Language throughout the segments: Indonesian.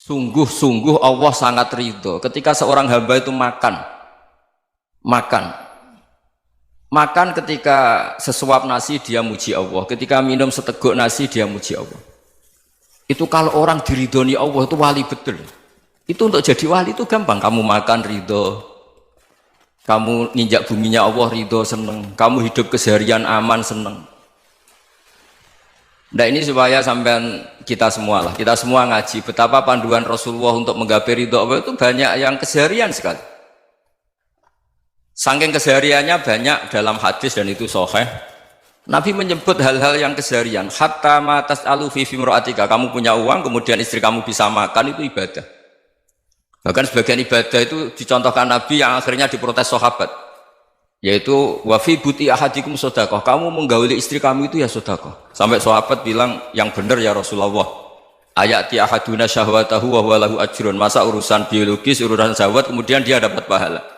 Sungguh-sungguh Allah sangat ridho ketika seorang hamba itu makan ketika sesuap nasi dia muji Allah, ketika minum seteguk nasi dia muji Allah. Itu kalau orang diridhoni Allah itu wali betul. Itu untuk jadi wali itu gampang, kamu makan ridho, kamu ninjak buminya Allah ridho seneng, kamu hidup keseharian aman seneng. Nah ini supaya sampean kita semua ngaji betapa panduan Rasulullah untuk menggapai ridho Allah itu banyak yang keseharian sekali. Saking kesehariannya banyak dalam hadis dan itu sahih. Nabi menyebut hal-hal yang keseharian. Hatta ma tas'alu fi imra'atika, kamu punya uang kemudian istri kamu bisa makan, itu ibadah. Bahkan sebagian ibadah itu dicontohkan Nabi yang akhirnya diprotes sahabat, yaitu wa fi buti ahadikum sedekah, kamu menggauli istri kamu itu ya sedekah. Sampai sahabat bilang, yang benar ya Rasulullah, ayati ahaduna syahwatahu wa huwa lahu ajrun, masa urusan biologis, urusan syahwat kemudian dia dapat pahala.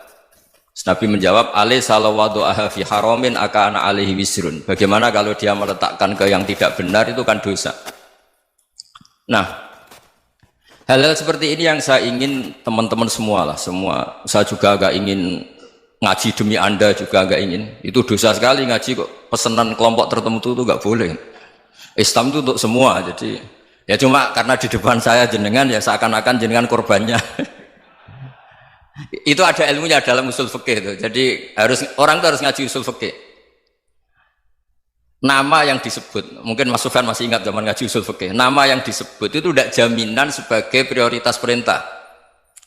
Nabi menjawab, alaysa law wada'aha fi haramin akana alaihi wisrun, bagaimana kalau dia meletakkan ke yang tidak benar, itu kan dosa. Nah, hal-hal seperti ini yang saya ingin teman-teman semua, saya juga agak ingin ngaji demi Anda, juga agak ingin. Itu dosa sekali ngaji kok pesanan kelompok tertentu itu enggak boleh. Islam itu untuk semua. Jadi ya cuma karena di depan saya jenengan ya seakan-akan jenengan korbannya. Itu ada ilmunya dalam usul fikih itu. Jadi orang itu harus ngaji usul fikih. Nama yang disebut, mungkin Mas Sufyan masih ingat zaman ngaji usul fikih. Nama yang disebut itu tidak jaminan sebagai prioritas perintah.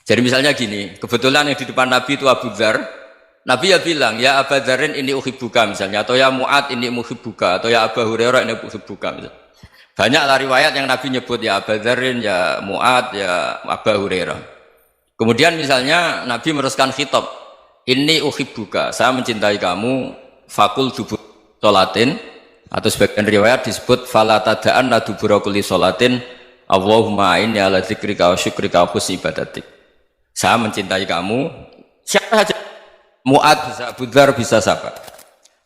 Jadi misalnya gini, kebetulan yang di depan Nabi itu Abu Dzar. Nabi ya bilang, ya Aba Dzarin ini uhibbuka misalnya, atau ya Mu'ad ini muhibbuka, atau ya Abu Hurairah ini uhibbuka misalnya. Banyaklah riwayat yang Nabi nyebut ya Aba Dzarin, ya Mu'ad, ya Abu Hurairah. Kemudian misalnya Nabi meneruskan khitab, ini uhibbuka, saya mencintai kamu, fakul dubur sholatin, atau sebagian riwayat disebut fala tada'anna dubura kulli sholatin, Allahumma inni ala dzikrika wa syukrika wa husni ibadatik. Saya mencintai kamu, siapa saja, Mu'ad bisa, Abu Dzar bisa siapa.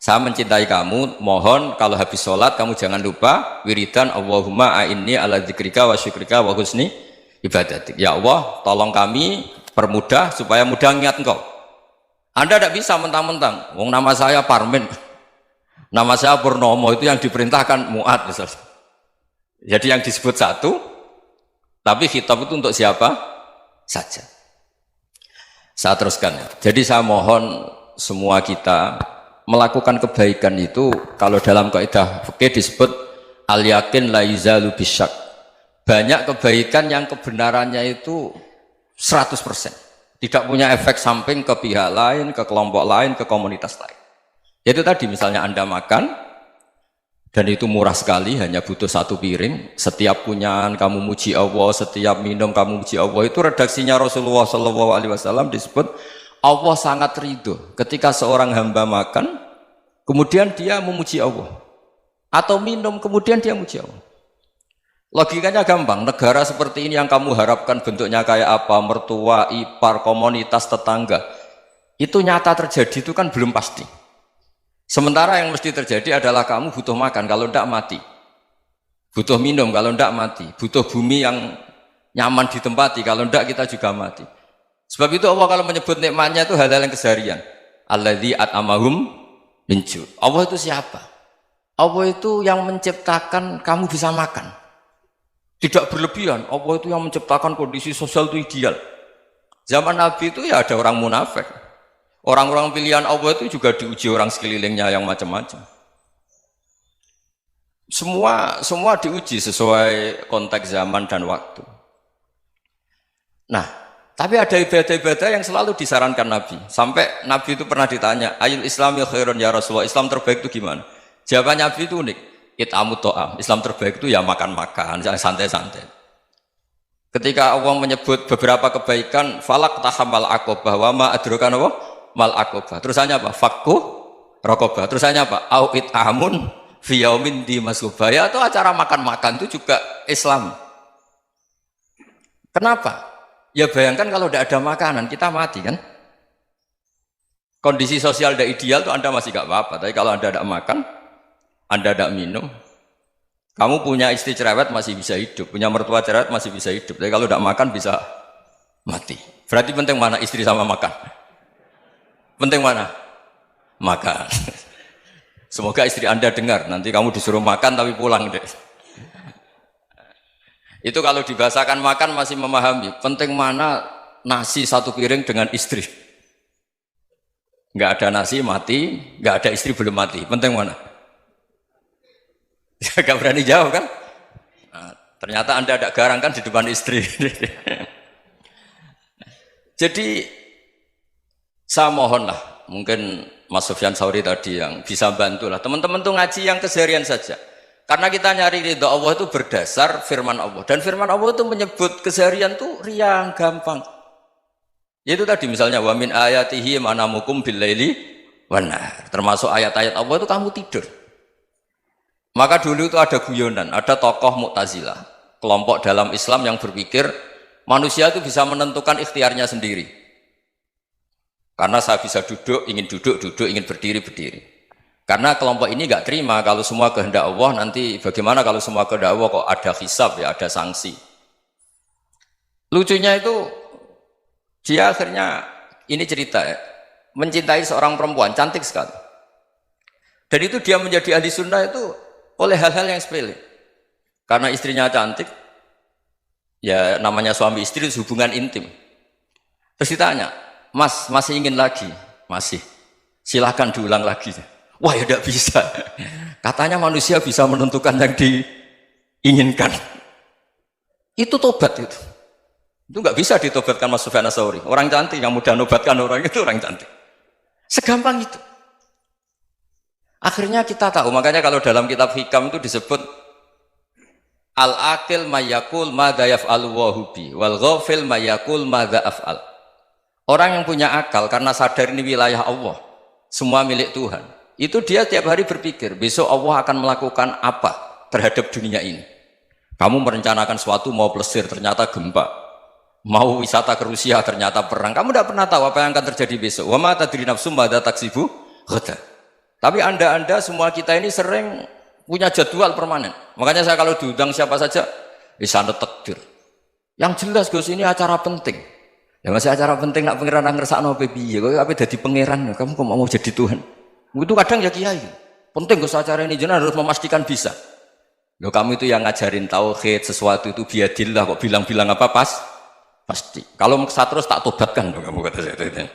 Saya mencintai kamu, mohon kalau habis sholat kamu jangan lupa wiridan Allahumma a'inni ala dzikrika wa syukrika wa husni ibadatik. Ya Allah, tolong kami permudah supaya mudah ingat engkau. Anda tidak bisa mentang-mentang, wong nama saya Parmin, nama saya Purnomo, itu yang diperintahkan Mu'ad misalnya. Jadi yang disebut satu, tapi khitab itu untuk siapa saja. Saya teruskan ya. Jadi saya mohon semua kita melakukan kebaikan itu, kalau dalam kaidah fikih disebut al yakin la yuzalu bisyak. Banyak kebaikan yang kebenarannya itu 100%, tidak punya efek samping ke pihak lain, ke kelompok lain, ke komunitas lain. Yaitu tadi misalnya Anda makan dan itu murah sekali, hanya butuh satu piring, setiap punyaan kamu muji Allah, setiap minum kamu muji Allah. Itu redaksinya Rasulullah SAW disebut Allah sangat ridho ketika seorang hamba makan kemudian dia memuji Allah, atau minum kemudian dia muji Allah. Logikanya gampang, negara seperti ini yang kamu harapkan bentuknya kayak apa, mertua, ipar, komunitas, tetangga, itu nyata terjadi itu kan belum pasti. Sementara yang mesti terjadi adalah kamu butuh makan, kalau tidak mati. Butuh minum, kalau tidak mati. Butuh bumi yang nyaman ditempati, kalau tidak kita juga mati. Sebab itu Allah kalau menyebut nikmatnya itu hal-hal yang keseharian. Alladzi at'amahum min ju'. Allah itu siapa? Allah itu yang menciptakan kamu bisa makan. Tidak berlebihan. Allah itu yang menciptakan kondisi sosial itu ideal. Zaman Nabi itu ya ada orang munafik. Orang-orang pilihan Allah itu juga diuji orang sekelilingnya yang macam-macam. Semua diuji sesuai konteks zaman dan waktu. Nah, tapi ada ibadah-ibadah yang selalu disarankan Nabi. Sampai Nabi itu pernah ditanya, ayul islami khairun ya Rasulullah, Islam terbaik itu gimana? Jawaban Nabi itu unik. It'amut to'am, Islam terbaik itu ya makan-makan, santai-santai. Ketika Allah menyebut beberapa kebaikan, falak tahamal aqobah, wa ma adrokan apa? Mal aqobah. Terusannya apa? Fakku rokobah. Terusannya apa? Au it'amun fi yaumin di masubah. Ya, itu acara makan-makan itu juga Islam. Kenapa? Ya bayangkan kalau tidak ada makanan, kita mati kan? Kondisi sosial tidak ideal itu Anda masih gak apa-apa, tapi kalau Anda tidak makan, Anda tidak minum, Kamu punya istri cerewet masih bisa hidup, punya mertua cerewet masih bisa hidup. Tapi kalau tidak makan bisa mati. Berarti penting mana istri sama makan? Penting mana? Makan. Semoga istri Anda dengar. Nanti kamu disuruh makan tapi pulang deh. Itu kalau dibahasakan makan masih memahami. Penting mana nasi satu piring dengan istri. Nggak ada nasi mati, nggak ada istri belum mati. Penting mana? Gak berani jawab kan? Nah, ternyata Anda ada garang kan di depan istri. Jadi saya mohonlah, mungkin Mas Sufyan Sauri tadi yang bisa bantu lah. Teman-teman tuh ngaji yang keseharian saja. Karena kita nyari ridha Allah itu berdasar firman Allah. Dan firman Allah itu menyebut keseharian tuh riang, gampang. Itu tadi misalnya wa min ayatihi manamukum billaili wan nahar. Termasuk ayat-ayat Allah itu kamu tidur. Maka dulu itu ada guyonan, ada tokoh Mu'tazilah, kelompok dalam Islam yang berpikir manusia itu bisa menentukan ikhtiarnya sendiri. Karena saya bisa duduk, ingin berdiri, berdiri. Karena kelompok ini nggak terima kalau semua kehendak Allah, nanti bagaimana kalau semua kehendak Allah kok ada hisab ya, ada sanksi. Lucunya itu, dia akhirnya, ini cerita ya, mencintai seorang perempuan, cantik sekali. Dan itu dia menjadi ahli sunnah itu oleh hal-hal yang sepele. Karena istrinya cantik, ya namanya suami istri itu hubungan intim. Terus ditanya, Mas, masih ingin lagi? Masih. Silahkan diulang lagi. Wah ya tidak bisa. Katanya manusia bisa menentukan yang diinginkan. Itu tobat itu. Itu nggak bisa ditobatkan Mas Sufyan Ats-Tsauri. Orang cantik yang mudah nobatkan orang itu orang cantik. Segampang itu. Akhirnya kita tahu, makanya kalau dalam kitab Hikam itu disebut al-aqil mayyakul madza yaf'alu wa hubi wal ghafil mayyakul madza af'al. Orang yang punya akal karena sadar ini wilayah Allah, semua milik Tuhan. Itu dia tiap hari berpikir, besok Allah akan melakukan apa terhadap dunia ini. Kamu merencanakan suatu mau plesir ternyata gempa. Mau wisata ke Rusia ternyata perang. Kamu tidak pernah tahu apa yang akan terjadi besok. Wa ma tadri nafsum madza taksibu ghadan. Tapi anda semua kita ini sering punya jadwal permanen. Makanya saya kalau diundang siapa saja, bisa takdir. Yang jelas Gus ini acara penting. Ya masih acara penting nak pangeran ngersakno piye? Kowe ape dadi pangeran, kamu kok mau jadi Tuhan? Itu kadang ya kiai. Penting Gus acara ini jenengan harus memastikan bisa. Loh kamu itu yang ngajarin tauhid, sesuatu itu biadillah kok bilang-bilang apa pasti. Kalau maksa terus tak tobatkan kamu kata saya.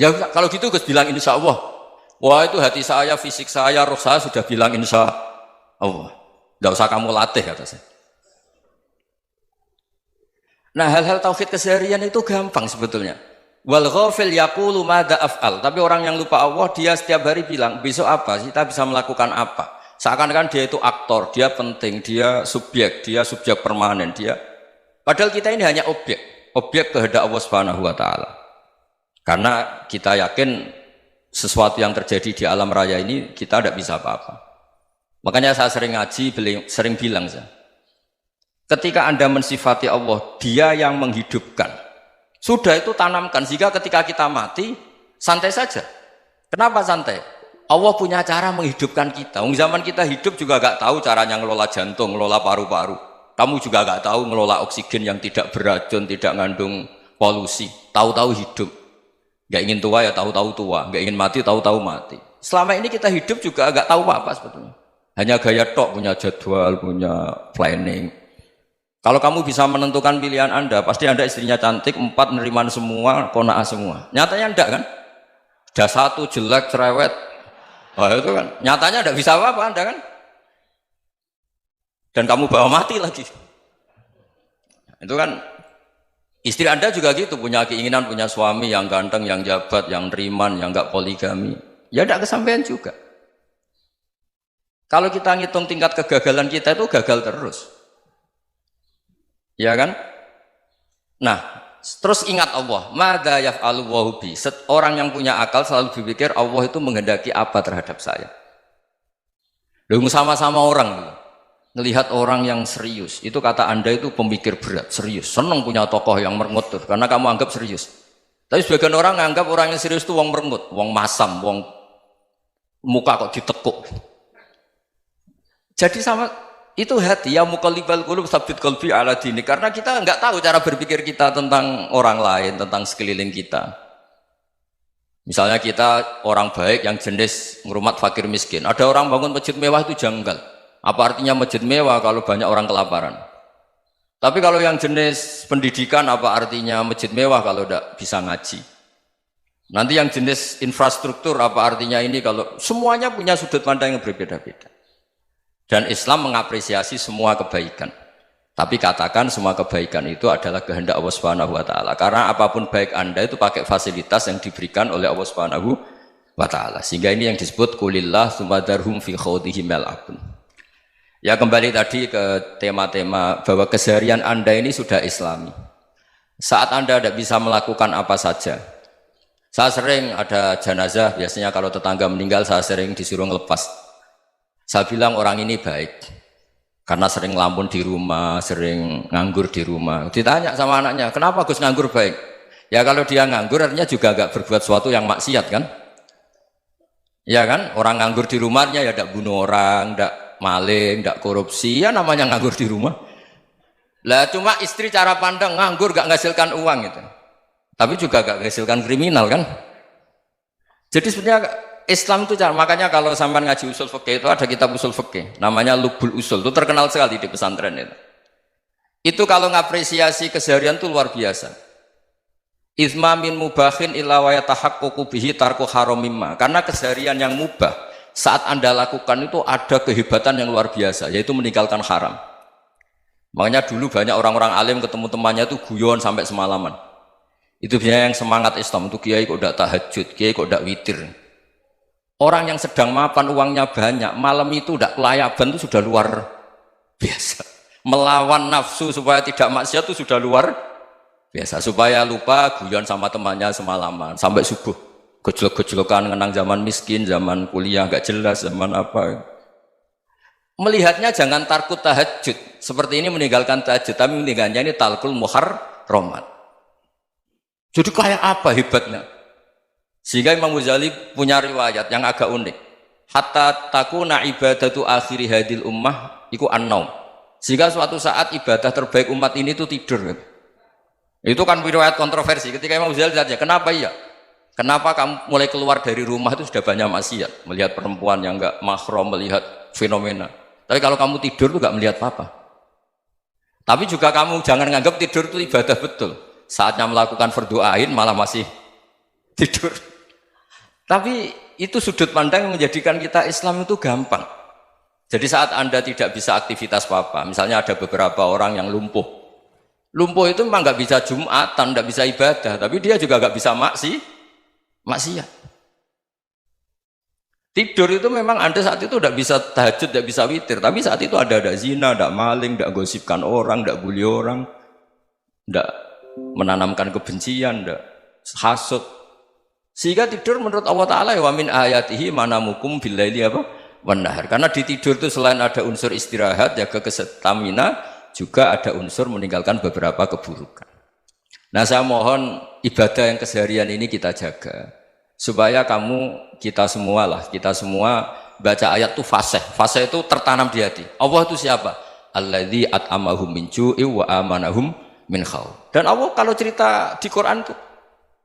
Ya kalau gitu Gus bilang insya Allah. Wah itu hati saya, fisik saya, roh saya sudah bilang insya Allah. Tidak usah kamu latih kata saya. Nah hal-hal tauhid keseharian itu gampang sebetulnya. Wal ghafil yaqulu madza af'al. Tapi orang yang lupa Allah dia setiap hari bilang besok apa? Kita bisa melakukan apa? Seakan-akan dia itu aktor, dia penting, dia subjek permanen, dia. Padahal kita ini hanya objek kehendak Allah Subhanahu wa taala. Karena kita yakin sesuatu yang terjadi di alam raya ini kita tidak bisa apa-apa. Makanya saya sering ngaji, sering bilang saya, ketika Anda mensifati Allah, Dia yang menghidupkan. Sudah itu tanamkan sehingga ketika kita mati santai saja. Kenapa santai? Allah punya cara menghidupkan kita. Zaman kita hidup juga gak tahu caranya ngelola jantung, ngelola paru-paru. Kamu juga gak tahu ngelola oksigen yang tidak beracun, tidak ngandung polusi. Tahu-tahu hidup. Gak ingin tua ya tahu-tahu tua, gak ingin mati tahu-tahu mati. Selama ini kita hidup juga gak tahu apa sebetulnya. Hanya gaya tok, punya jadwal, punya planning. Kalau kamu bisa menentukan pilihan Anda, pasti Anda istrinya cantik, 4 neriman semua, qanaah semua. Nyatanya enggak kan? Ada 1 jelek, cerewet. Oh itu kan, nyatanya enggak bisa apa-apa Anda kan? Dan kamu bawa mati lagi. Itu kan istri Anda juga gitu, punya keinginan punya suami yang ganteng, yang jabat, yang riman, yang enggak poligami. Ya enggak kesampaian juga. Kalau kita ngitung tingkat kegagalan kita itu gagal terus. Ya kan? Nah, terus ingat Allah, madza yaf'alu wa bi. Orang yang punya akal selalu berpikir Allah itu menghendaki apa terhadap saya. Lalu sama-sama orang melihat orang yang serius, itu kata Anda itu pemikir berat, serius, senang punya tokoh yang merengut karena kamu anggap serius. Tapi sebagian orang anggap orang yang serius itu wong merengut, wong masam, wong muka kok ditekuk. Jadi sama itu hati ya muqallibal qulub tsabbit qalbi ala dini, karena kita nggak tahu cara berpikir kita tentang orang lain, tentang sekeliling kita. Misalnya kita orang baik yang jenis ngrumat fakir miskin, ada orang bangun masjid mewah itu janggal. Apa artinya masjid mewah kalau banyak orang kelaparan? Tapi kalau yang jenis pendidikan, apa artinya masjid mewah kalau tidak bisa ngaji? Nanti yang jenis infrastruktur, apa artinya ini kalau semuanya punya sudut pandang yang berbeda-beda. Dan Islam mengapresiasi semua kebaikan. Tapi katakan semua kebaikan itu adalah kehendak Allah Subhanahu wa taala. Karena apapun baik Anda itu pakai fasilitas yang diberikan oleh Allah Subhanahu wa taala. Sehingga ini yang disebut kulillah sumadarhum fi khawdihim yal'abun. Ya kembali tadi ke tema-tema bahwa keseharian Anda ini sudah Islami. Saat Anda tidak bisa melakukan apa saja. Saya sering ada jenazah, biasanya kalau tetangga meninggal saya sering disuruh ngelepas. Saya bilang orang ini baik karena sering ngelamun di rumah, sering nganggur di rumah. Ditanya sama anaknya, kenapa Gus nganggur baik? Ya kalau dia nganggur artinya juga agak berbuat sesuatu yang maksiat kan? Ya kan? Orang nganggur di rumahnya ya tidak bunuh orang, tidak maling, tidak korupsi, ya namanya nganggur di rumah. Lah cuma istri cara pandang nganggur gak menghasilkan uang gitu. Tapi juga gak menghasilkan kriminal kan? Jadi sebenarnya Islam itu makanya kalau sampai ngaji usul fikih itu ada kitab usul fikih namanya Lubul Usul, itu terkenal sekali di pesantren itu. Itu kalau ngapresiasi keseharian itu luar biasa. Isma min mubahin illa wa yatahaqqaqu bihi tarku haramimma. Karena keseharian yang mubah saat Anda lakukan itu ada kehebatan yang luar biasa, yaitu meninggalkan haram. Makanya dulu banyak orang-orang alim ketemu temannya itu guyon sampai semalaman. Itu biasanya yang semangat Islam itu kiai kok tidak tahajud, kiai kok tidak witir. Orang yang sedang mapan uangnya banyak, malam itu tidak kelayaban itu sudah luar biasa. Melawan nafsu supaya tidak maksiat itu sudah luar biasa. Supaya lupa guyon sama temannya semalaman sampai subuh. Gejolak-gejolokan mengenang zaman miskin, zaman kuliah nggak jelas, zaman apa. Melihatnya jangan tarkut tahajud. Seperti ini meninggalkan tahajud, tapi meninggalnya ini talkul muharramat. Jadi kayak apa hebatnya? Sehingga Imam Ghazali punya riwayat yang agak unik. Hatta takuna ibadatu akhiri hadil ummah iku an-naum. Sehingga suatu saat ibadah terbaik umat ini itu tidur. Itu kan riwayat kontroversi. Ketika Imam Ghazali ditanya, kenapa iya? Kenapa kamu mulai keluar dari rumah itu sudah banyak maksiat? Melihat perempuan yang enggak mahram, melihat fenomena. Tapi kalau kamu tidur itu enggak melihat apa-apa. Tapi juga kamu jangan nganggap tidur itu ibadah betul. Saatnya melakukan fardu ain malah masih tidur. Tapi itu sudut pandang yang menjadikan kita Islam itu gampang. Jadi saat Anda tidak bisa aktivitas apa-apa, misalnya ada beberapa orang yang lumpuh. Lumpuh itu memang nggak bisa Jumatan, nggak bisa ibadah, tapi dia juga nggak bisa maksiat. Tidur itu memang Anda saat itu tidak bisa tahajud, tidak bisa witir, tapi saat itu ada zina, ada maling, tidak gosipkan orang, tidak bully orang, tidak menanamkan kebencian, tidak hasud. Sehingga tidur menurut Allah Ta'ala wa min ayatihi manamukum billaili apa? Wan-nahar. Karena di tidur itu selain ada unsur istirahat, jaga kestamina, juga ada unsur meninggalkan beberapa keburukan. Nah saya mohon ibadah yang keseharian ini kita jaga. Supaya kita semua baca ayat itu fasih. Fasih itu tertanam di hati. Allah itu siapa? Alladzi at'amahum min ju'i wa amanahum min khauf. Dan Allah kalau cerita di Quran itu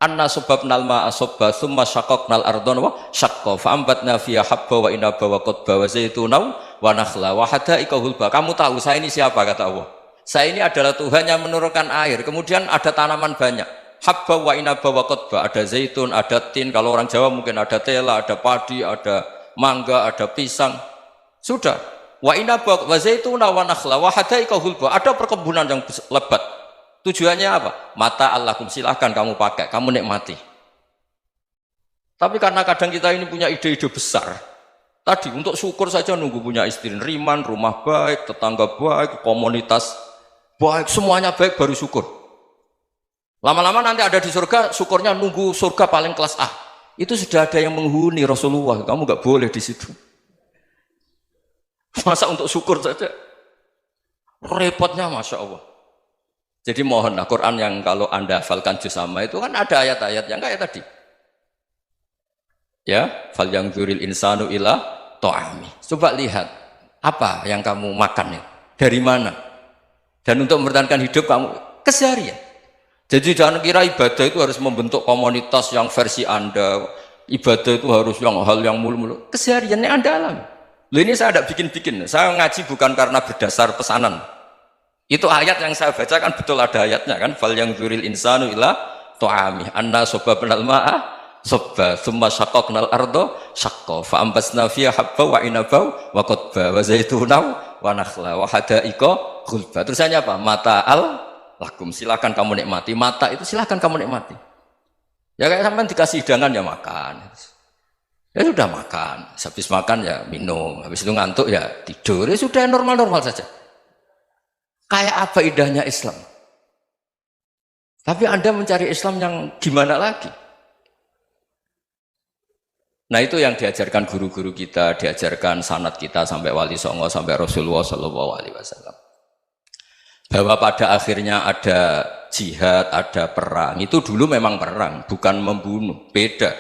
anna subabnal ma'a subba thumma syaqaqnal ardhan wa syaqqa fa ambatna fiha habba wa inaba wa qadba wa zaituna wa nakhla wa hadaika hulba. Kamu tahu saya ini siapa, kata Allah? Saya ini adalah Tuhan yang menurunkan air, kemudian ada tanaman banyak. Habba wa inaba wa qadba, ada zaitun, ada tin, kalau orang Jawa mungkin ada tela, ada padi, ada mangga, ada pisang. Sudah. Wa inaba wa zaituna wa nakhla wa hadaika hulba, ada perkebunan yang lebat. Tujuannya apa? Mata Allahkum, silahkan kamu pakai, kamu nikmati. Tapi karena kadang kita ini punya ide-ide besar. Tadi untuk syukur saja nunggu punya istri riman, rumah baik, tetangga baik, komunitas baik, semuanya baik baru syukur. Lama-lama nanti ada di surga, syukurnya nunggu surga paling kelas A. Itu sudah ada yang menghuni Rasulullah, kamu nggak boleh di situ. Masa untuk syukur saja? Repotnya Masya Allah. Jadi mohonlah Quran yang kalau Anda hafalkan juz amma itu kan ada ayat-ayat yang kayak tadi. Ya, fal yang dzuril insanu ila ta'ami. Coba lihat. Apa yang kamu makan ya? Dari mana? Dan untuk mempertahankan hidup kamu keseharian. Jadi jangan kira ibadah itu harus membentuk komunitas yang versi Anda. Ibadah itu harus yang hal yang mulu-mulu. Kesehariannya Anda alami. Loh, ini saya tidak bikin-bikin. Saya ngaji bukan karena berdasar pesanan. Itu ayat yang saya baca kan betul ada ayatnya kan. Fal yang dzuril insanu ila ta'ami anna sababnal ma'a sabba thumma syaqqaqnal ardo syaqqa fa ambasna fiha habba wa inaba wa qadba wa zaituna wa nakhla wa hadaiqa ghulba. Terusannya apa? Mata'al lakum, silakan kamu nikmati. Mata itu silakan kamu nikmati. Ya kayak sampean dikasih hidangan ya makan. Ya sudah makan, habis makan ya minum, habis itu ngantuk ya tidur. Ya sudah normal-normal saja. Kayak apa indahnya Islam? Tapi Anda mencari Islam yang gimana lagi? Nah itu yang diajarkan guru-guru kita, diajarkan sanad kita sampai Wali Songo, sampai Rasulullah SAW. Bahwa pada akhirnya ada jihad, ada perang. Itu dulu memang perang, bukan membunuh, beda.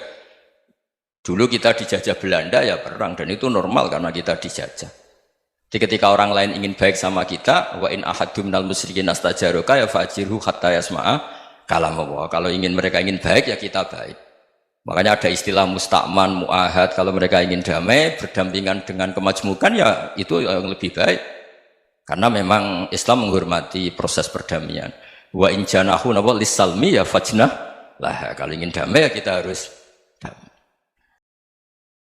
Dulu kita dijajah Belanda ya perang, dan itu normal karena kita dijajah. Jadi ketika orang lain ingin baik sama kita, wa in ahadum minal musyrikin astajaroka ya fajirhu hatta yasma'a kalam Allah. Kalau mereka ingin baik ya kita baik. Makanya ada istilah mustakman, mu'ahad. Kalau mereka ingin damai, berdampingan dengan kemajmukan ya itu yang lebih baik. Karena memang Islam menghormati proses perdamaian. Wa in janahu lis-salmi ya fajnah lah. Kalau ingin damai ya kita harus damai.